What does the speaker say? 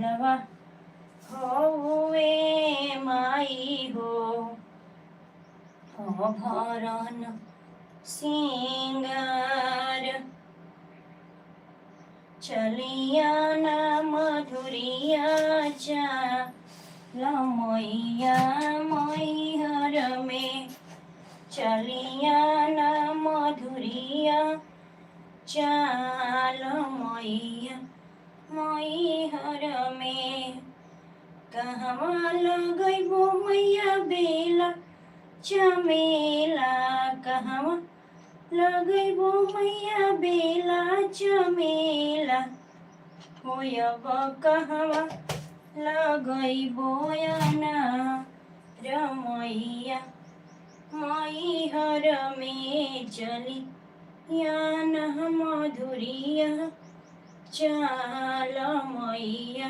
चलवा हौवे माई हो भरन सिंगार चलिया ना मधुरिया मैया मैहर में चलिया ना मधुरिया चाल मैया मैहर में कहवा लगैबो मैया बेला चमेला कहवा लगैबो मैया बेला चमेला होयब कहवा लगैबो अनार मैया मैहर में चली या न मधुरिया चाल मैया।